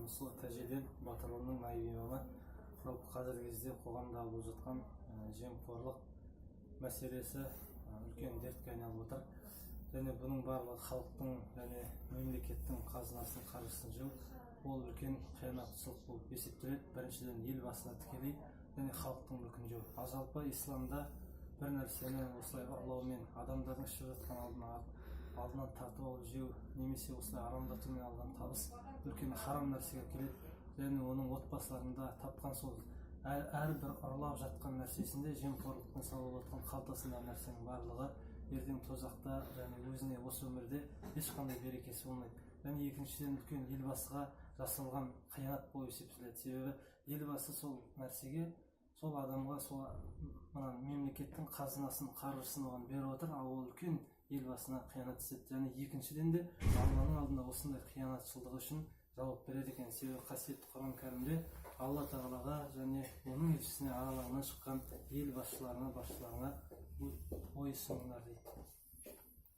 намыслы тәжиден батырлығының найбимамы қазіргі кезде қоғамда болып жатқан жемқорлық мәселесі үлкен дертке айналып отыр. Және бұның барлығы халықтың және мемлекеттің қазынасын қаржысын жеу, ол үлкен қиянатшылық болып есептеледі. Біріншіден елбасына тікелей және халықтың мүлкін жеу. Жалпы исламда бір нәрсені осылай ұрлаумен, адамдардың шығып жатқан алдынан тартып алып жеу, немесе осылай арандатумен алған табыс үлкен харам нәрсеге келеді. Және оның отбасыларында тапқан сол әрбір ұрлап жатқан нәрсесінде жемқорлықпен салып отқан қалтасындағы нәрсенің барлығы ертең тозақта және өзіне осы өмірде ешқандай берекесі болмайды. Және екіншіден үлкен елбасыға жасалған қиянат болып есептеледі. Себебі елбасы сол нәрсеге, сол адамға, сол мемлекеттің қазынасын, қаржысын оған беріп отыр, ал ол үлкен елбасына қиянат істеді. Және екіншіден де Алланың алдында осындай қиянатшылдығы үшін жауап береді екен. Себебі қасиетті Құран кәрімде Алла тағалаға және оның елшісіне араларынан шыққан ел басшыларына бойұсыныңдар дейді.